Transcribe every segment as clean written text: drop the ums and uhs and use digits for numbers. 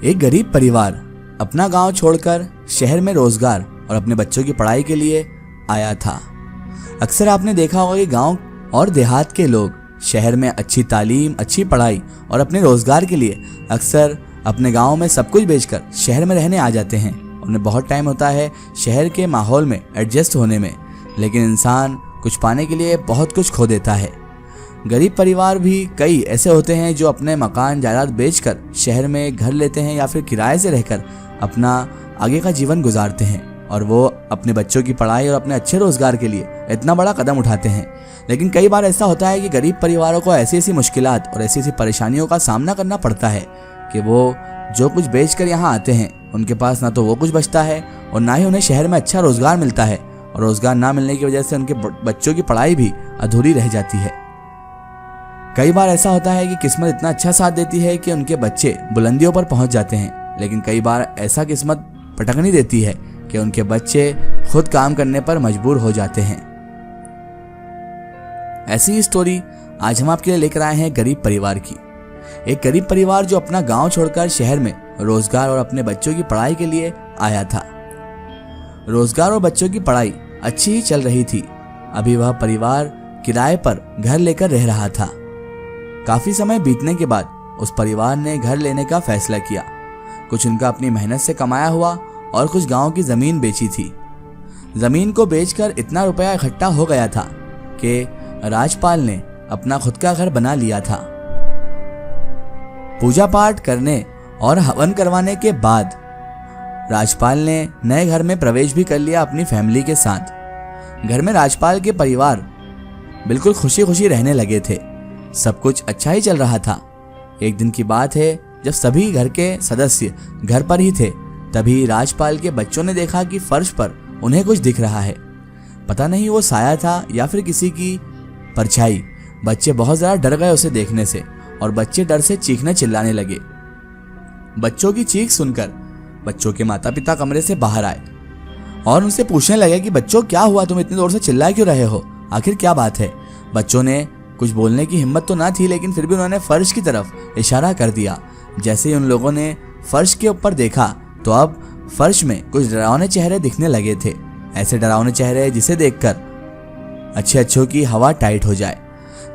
एक गरीब परिवार अपना गांव छोड़कर शहर में रोजगार और अपने बच्चों की पढ़ाई के लिए आया था। अक्सर आपने देखा होगा कि गांव और देहात के लोग शहर में अच्छी तालीम, अच्छी पढ़ाई और अपने रोजगार के लिए अक्सर अपने गांव में सब कुछ बेचकर शहर में रहने आ जाते हैं। उन्हें बहुत टाइम होता है शहर के माहौल में एडजस्ट होने में, लेकिन इंसान कुछ पाने के लिए बहुत कुछ खो देता है। गरीब परिवार भी कई ऐसे होते हैं जो अपने मकान जायदाद बेचकर शहर में घर लेते हैं या फिर किराए से रहकर अपना आगे का जीवन गुजारते हैं, और वो अपने बच्चों की पढ़ाई और अपने अच्छे रोजगार के लिए इतना बड़ा कदम उठाते हैं। लेकिन कई बार ऐसा होता है कि गरीब परिवारों को ऐसी ऐसी मुश्किलात और ऐसी ऐसी परेशानियों का सामना करना पड़ता है कि वो जो कुछ बेचकर यहाँ आते हैं उनके पास ना तो वो कुछ बचता है और ना ही उन्हें शहर में अच्छा रोजगार मिलता है, और रोजगार ना मिलने की वजह से उनके बच्चों की पढ़ाई भी अधूरी रह जाती है। कई बार ऐसा होता है कि किस्मत इतना अच्छा साथ देती है कि उनके बच्चे बुलंदियों पर पहुंच जाते हैं, लेकिन कई बार ऐसा किस्मत पटकनी देती है कि उनके बच्चे खुद काम करने पर मजबूर हो जाते हैं। ऐसी ही स्टोरी आज हम आपके लिए लेकर आए हैं गरीब परिवार की। एक गरीब परिवार जो अपना गांव छोड़कर शहर में रोजगार और अपने बच्चों की पढ़ाई के लिए आया था। रोजगार और बच्चों की पढ़ाई अच्छी ही चल रही थी। अभी वह परिवार किराए पर घर लेकर रह रहा था। काफी समय बीतने के बाद उस परिवार ने घर लेने का फैसला किया। कुछ उनका अपनी मेहनत से कमाया हुआ और कुछ गांव की जमीन बेची थी। जमीन को बेचकर इतना रुपया इकट्ठा हो गया था कि राजपाल ने अपना खुद का घर बना लिया था। पूजा पाठ करने और हवन करवाने के बाद राजपाल ने नए घर में प्रवेश भी कर लिया अपनी फैमिली के साथ। घर में राजपाल के परिवार बिल्कुल खुशी खुशी रहने लगे थे। सब कुछ अच्छा ही चल रहा था। एक दिन की बात है, जब सभी घर के सदस्य घर पर ही थे, तभी राजपाल के बच्चों ने देखा कि फर्श पर उन्हें कुछ दिख रहा है। पता नहीं वो साया था या फिर किसी की परछाई। बच्चे बहुत ज्यादा डर गए उसे देखने से, और बच्चे डर से चीखने चिल्लाने लगे। बच्चों की चीख सुनकर बच्चों के माता पिता कमरे से बाहर आए और उनसे पूछने लगे कि बच्चों क्या हुआ, तुम इतनी जोर से चिल्ला क्यों रहे हो, आखिर क्या बात है। बच्चों ने कुछ बोलने की हिम्मत तो ना थी, लेकिन फिर भी उन्होंने फर्श की तरफ इशारा कर दिया। जैसे ही उन लोगों ने फर्श के ऊपर देखा तो अब फर्श में कुछ डरावने चेहरे दिखने लगे थे। ऐसे डरावने चेहरे जिसे देखकर अच्छों की हवा टाइट हो जाए।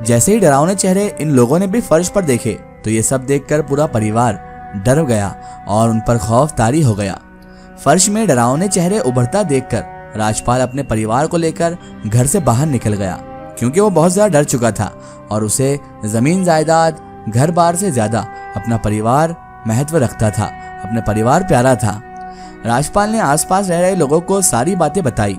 जैसे ही डरावने चेहरे इन लोगों ने भी फर्श पर देखे तो ये सब देखकर पूरा परिवार डर गया और उन पर खौफ तारी हो गया। फर्श में डरावने चेहरे उभरता देखकर राजपाल अपने परिवार को लेकर घर से बाहर निकल गया, क्योंकि वो बहुत ज्यादा डर चुका था और उसे जमीन जायदाद घर बार से ज्यादा अपना परिवार महत्व रखता था, अपने परिवार प्यारा था। राजपाल ने आसपास रह रहे लोगों को सारी बातें बताई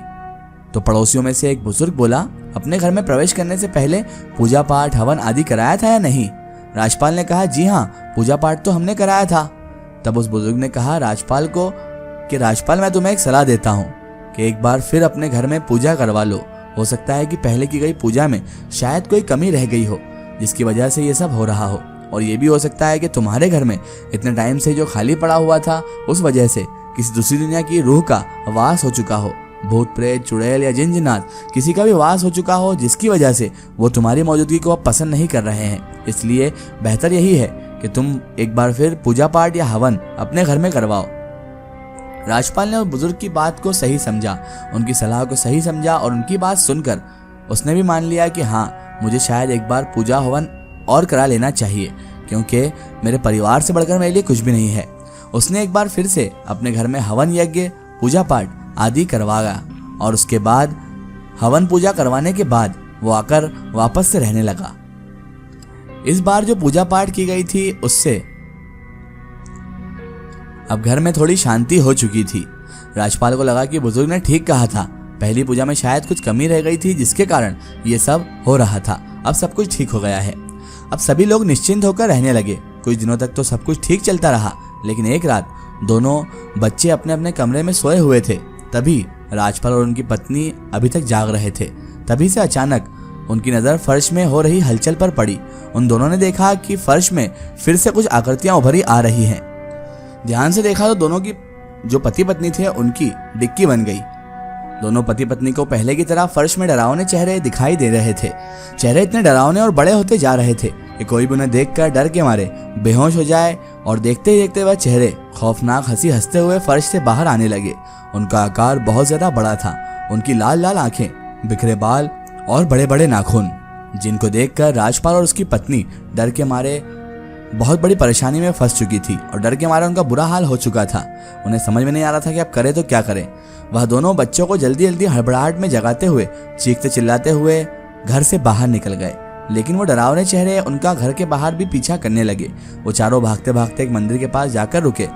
तो पड़ोसियों में से एक बुजुर्ग बोला, अपने घर में प्रवेश करने से पहले पूजा पाठ हवन आदि कराया था या नहीं? राजपाल ने कहा, जी हाँ, पूजा पाठ तो हमने कराया था। तब उस बुजुर्ग ने कहा राजपाल को कि राजपाल, मैं तुम्हें एक सलाह देता हूँ कि एक बार फिर अपने घर में पूजा करवा लो। हो सकता है कि पहले की गई पूजा में शायद कोई कमी रह गई हो जिसकी वजह से ये सब हो रहा हो, और ये भी हो सकता है कि तुम्हारे घर में इतने टाइम से जो खाली पड़ा हुआ था उस वजह से किसी दूसरी दुनिया की रूह का वास हो चुका हो। भूत प्रेत, चुड़ैल या जिन जिन्नात किसी का भी वास हो चुका हो, जिसकी वजह से वो तुम्हारी मौजूदगी को अब पसंद नहीं कर रहे हैं। इसलिए बेहतर यही है कि तुम एक बार फिर पूजा पाठ या हवन अपने घर में करवाओ। राजपाल ने उस बुजुर्ग की बात को सही समझा, उनकी सलाह को सही समझा, और उनकी बात सुनकर उसने भी मान लिया कि हाँ, मुझे शायद एक बार पूजा हवन और करा लेना चाहिए, क्योंकि मेरे परिवार से बढ़कर मेरे लिए कुछ भी नहीं है। उसने एक बार फिर से अपने घर में हवन यज्ञ, पूजा पाठ आदि करवाया, और उसके बाद हवन पूजा करवाने के बाद वो आकर वापस से रहने लगा। इस बार जो पूजा पाठ की गई थी उससे अब घर में थोड़ी शांति हो चुकी थी। राजपाल को लगा कि बुजुर्ग ने ठीक कहा था, पहली पूजा में शायद कुछ कमी रह गई थी जिसके कारण ये सब हो रहा था। अब सब कुछ ठीक हो गया है। अब सभी लोग निश्चिंत होकर रहने लगे। कुछ दिनों तक तो सब कुछ ठीक चलता रहा, लेकिन एक रात दोनों बच्चे अपने अपने कमरे में सोए हुए थे। तभी राजपाल और उनकी पत्नी अभी तक जाग रहे थे। तभी से अचानक उनकी नज़र फर्श में हो रही हलचल पर पड़ी। उन दोनों ने देखा कि फर्श में फिर से कुछ आकृतियां उभरी आ रही हैं। ध्यान से देखा तो दोनों की जो पति पत्नी थे उनकी डिक्की बन गई। दोनों पति पत्नी को पहले की तरह फर्श में डरावने चेहरे दिखाई दे रहे थे। चेहरे इतने डरावने और बड़े होते जा रहे थे। कि कोई भी उन्हें देखकर डर के मारे बेहोश हो जाए। और देखते ही देखते वह चेहरे खौफनाक हंसी हंसते हुए फर्श से बाहर आने लगे। उनका आकार बहुत ज्यादा बड़ा था, उनकी लाल लाल आंखें, बिखरे बाल और बड़े बड़े नाखून, जिनको देखकर राजपाल और उसकी पत्नी डर के मारे बहुत बड़ी परेशानी में फंस चुकी थी और डर के मारे उनका बुरा हाल हो चुका था। उन्हें समझ में नहीं आ रहा था कि अब करें तो क्या करें। वह दोनों बच्चों को जल्दी जल्दी हड़बड़ाहट में जगाते हुए चीखते चिल्लाते हुए घर से बाहर निकल गए, लेकिन वो डरावने चेहरे उनका घर के बाहर भी पीछा करने लगे। वो चारों भागते भागते एक मंदिर के पास जाकर रुके।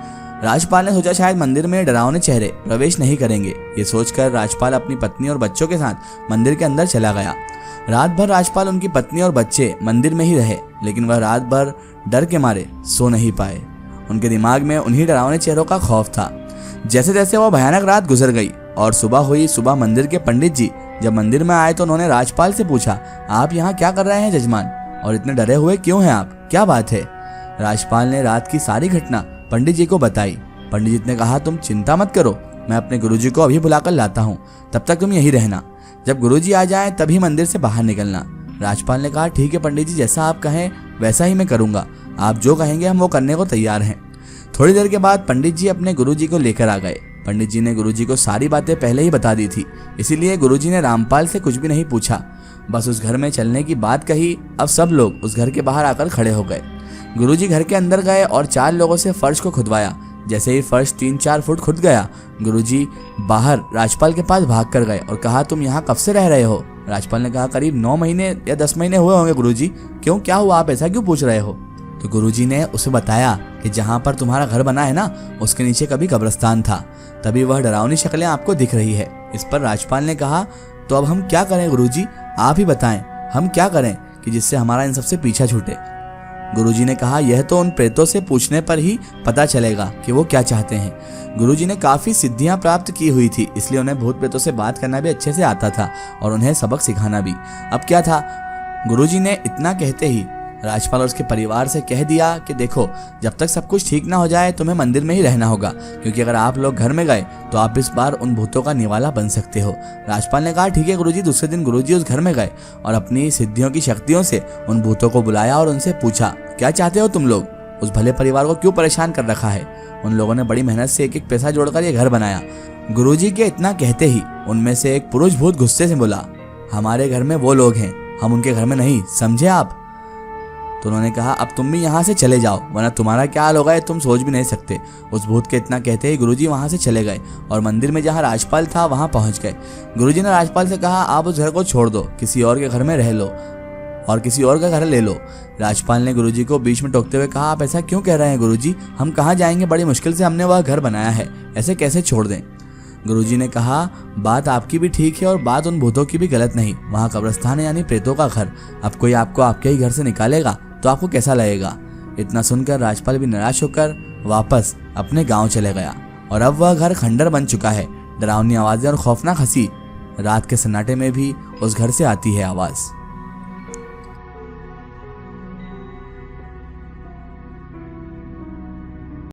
राजपाल ने सोचा शायद मंदिर में डरावने चेहरे प्रवेश नहीं करेंगे। ये सोचकर राजपाल अपनी पत्नी और बच्चों के साथ मंदिर के अंदर चला गया। रात भर राजपाल, उनकी पत्नी और बच्चे मंदिर में ही रहे, लेकिन वह रात भर डर के मारे सो नहीं पाए। उनके दिमाग में उन्हीं डरावने चेहरों का खौफ था। जैसे जैसे वो भयानक रात गुजर गई और सुबह हुई, सुबह मंदिर के पंडित जी जब मंदिर में आए तो उन्होंने राजपाल से पूछा, आप यहाँ क्या कर रहे हैं जजमान, और इतने डरे हुए क्यों हैं आप, क्या बात है। राजपाल ने रात की सारी घटना पंडित जी को बताई। पंडित जी ने कहा, तुम चिंता मत करो, मैं अपने गुरुजी को अभी बुलाकर लाता हूँ, तब तक तुम यहीं रहना। जब गुरुजी आ जाएं तभी मंदिर से बाहर निकलना। राजपाल ने कहा, ठीक है पंडित जी, जैसा आप कहें वैसा ही मैं करूँगा, आप जो कहेंगे हम वो करने को तैयार हैं। थोड़ी देर के बाद पंडित जी अपने गुरुजी को लेकर आ गए। पंडित जी ने गुरुजी को सारी बातें पहले ही बता दी थी, इसीलिए गुरुजी ने रामपाल से कुछ भी नहीं पूछा, बस उस घर में चलने की बात कही। अब सब लोग उस घर के बाहर आकर खड़े हो गए। गुरुजी घर के अंदर गए और 4 लोगों से फर्श को खुदवाया। जैसे ही फर्श 3-4 फुट खुद गया, गुरुजी बाहर राजपाल के पास भाग कर गए और कहा, तुम यहाँ कब से रह रहे हो। राजपाल ने कहा, करीब 9 महीने या 10 महीने हुए होंगे गुरुजी। क्यों, क्या हुआ, आप ऐसा क्यों पूछ रहे हो। तो गुरुजी ने उसे बताया कि जहाँ पर तुम्हारा घर बना है ना, उसके नीचे कभी कब्रिस्तान था, तभी वह डरावनी शक्लें आपको दिख रही है। इस पर राजपाल ने कहा, तो अब हम क्या करें गुरुजी, आप ही बताएं, हम क्या करें कि जिससे हमारा इन सबसे पीछा छूटे। गुरुजी ने कहा, यह तो उन प्रेतों से पूछने पर ही पता चलेगा कि वो क्या चाहते हैं। गुरुजी ने काफी सिद्धियां प्राप्त की हुई थी, इसलिए उन्हें भूत प्रेतों से बात करना भी अच्छे से आता था और उन्हें सबक सिखाना भी। अब क्या था, गुरुजी ने इतना कहते ही राजपाल और उसके परिवार से कह दिया कि देखो, जब तक सब कुछ ठीक ना हो जाए तुम्हें मंदिर में ही रहना होगा, क्योंकि अगर आप लोग घर में गए तो आप इस बार उन भूतों का निवाला बन सकते हो। राजपाल ने कहा, ठीक है गुरुजी। दूसरे दिन गुरुजी उस घर में गए और अपनी सिद्धियों की शक्तियों से उन भूतों को बुलाया और उनसे पूछा, क्या चाहते हो तुम लोग, उस भले परिवार को क्यों परेशान कर रखा है। उन लोगों ने बड़ी मेहनत से एक एक पैसा जोड़कर ये घर बनाया। गुरुजी के इतना कहते ही उनमें से एक पुरुष भूत गुस्से से बोला, हमारे घर में वो लोग हैं, हम उनके घर में नहीं, समझे आप। तो उन्होंने कहा, अब तुम भी यहाँ से चले जाओ, वरना तुम्हारा क्या हाल होगा ये तुम सोच भी नहीं सकते। उस भूत के इतना कहते ही गुरुजी वहाँ से चले गए और मंदिर में जहाँ राजपाल था वहाँ पहुँच गए। गुरुजी ने राजपाल से कहा, आप उस घर को छोड़ दो, किसी और के घर में रह लो और किसी और का घर ले लो। राजपाल ने गुरुजी को बीच में टोकते हुए कहा, आप ऐसा क्यों कह रहे हैं गुरुजी, हम कहाँ जाएंगे, बड़ी मुश्किल से हमने वह घर बनाया है, ऐसे कैसे छोड़ दें। गुरुजी ने कहा, बात आपकी भी ठीक है और बात उन भूतों की भी गलत नहीं, वहाँ कब्रिस्तान है यानी प्रेतों का घर, अब कोई आपको आपके ही घर से निकालेगा तो आपको कैसा लगेगा। इतना सुनकर राजपाल भी निराश होकर वापस अपने गांव चले गया और अब वह घर खंडर बन चुका है। डरावनी आवाजें और खौफनाक हंसी, रात के सन्नाटे में भी उस घर से आती है आवाज।